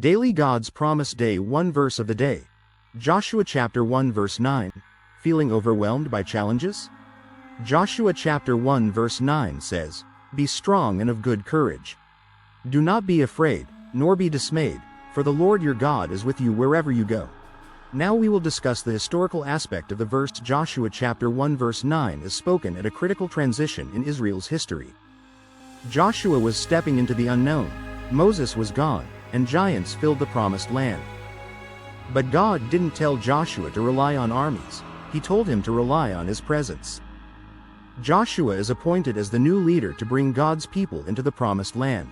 Daily God's Promise Day 1 Verse of the Day. Joshua chapter 1 verse 9. Feeling overwhelmed by challenges? Joshua chapter 1 verse 9 says, "Be strong and of good courage. Do not be afraid, nor be dismayed, for the Lord your God is with you wherever you go." Now we will discuss the historical aspect of the verse. Joshua chapter 1 verse 9 is spoken at a critical transition in Israel's history. Joshua was stepping into the unknown, Moses was gone, and giants filled the promised land. But God didn't tell Joshua to rely on armies, he told him to rely on his presence. Joshua is appointed as the new leader to bring God's people into the promised land.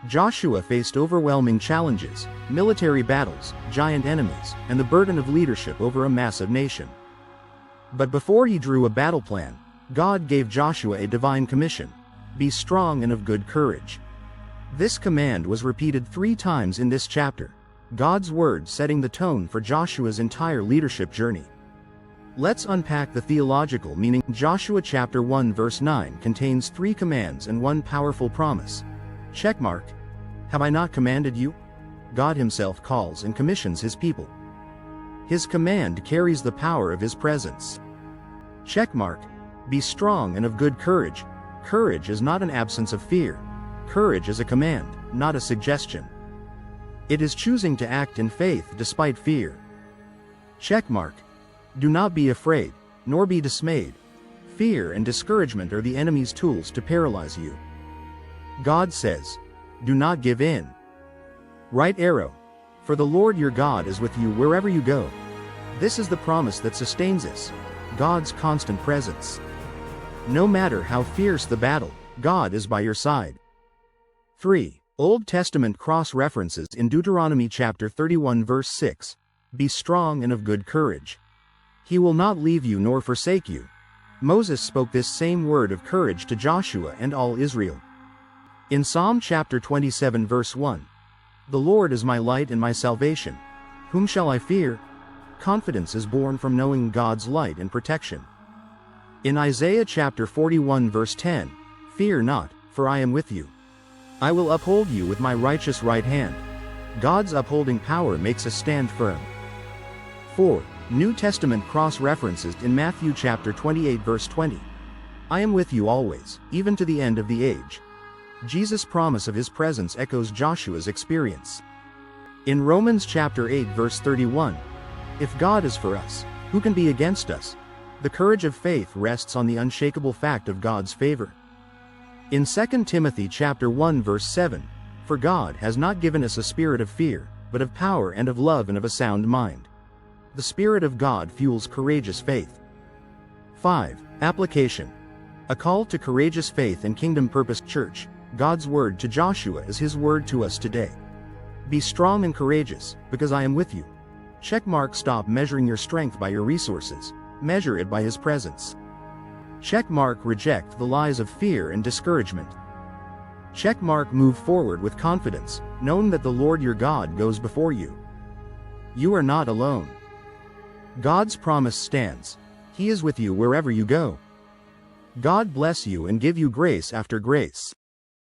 Joshua faced overwhelming challenges, military battles, giant enemies, and the burden of leadership over a massive nation. But before he drew a battle plan, God gave Joshua a divine commission: be strong and of good courage. This command was repeated 3 times in this chapter, God's word setting the tone for Joshua's entire leadership journey. Let's unpack the theological meaning. Joshua chapter 1 verse 9 contains 3 commands and 1 powerful promise. Checkmark. Have I not commanded you? God himself calls and commissions his people. His command carries the power of his presence. Checkmark. Be strong and of good courage. Courage is not an absence of fear. Courage is a command, not a suggestion. It is choosing to act in faith despite fear. Checkmark. Do not be afraid, nor be dismayed. Fear and discouragement are the enemy's tools to paralyze you. God says, do not give in. Right arrow. For the Lord your God is with you wherever you go. This is the promise that sustains us, God's constant presence. No matter how fierce the battle, God is by your side. 3. Old Testament cross-references in Deuteronomy chapter 31 verse 6. Be strong and of good courage. He will not leave you nor forsake you. Moses spoke this same word of courage to Joshua and all Israel. In Psalm chapter 27 verse 1. The Lord is my light and my salvation. Whom shall I fear? Confidence is born from knowing God's light and protection. In Isaiah chapter 41 verse 10. Fear not, for I am with you. I will uphold you with my righteous right hand. God's upholding power makes us stand firm. 4. New Testament cross-references in Matthew chapter 28 verse 20. I am with you always, even to the end of the age. Jesus' promise of his presence echoes Joshua's experience. In Romans chapter 8 verse 31. If God is for us, who can be against us? The courage of faith rests on the unshakable fact of God's favor. In 2 Timothy chapter 1 verse 7, for God has not given us a spirit of fear, but of power and of love and of a sound mind. The Spirit of God fuels courageous faith. 5. Application. A call to courageous faith and Kingdom Purpose Church. God's word to Joshua is his word to us today. Be strong and courageous, because I am with you. Checkmark. Stop measuring your strength by your resources. Measure it by his presence. Checkmark. Reject the lies of fear and discouragement. Checkmark. Move forward with confidence, knowing that the Lord your God goes before you. You are not alone. God's promise stands. He is with you wherever you go. God bless you and give you grace after grace.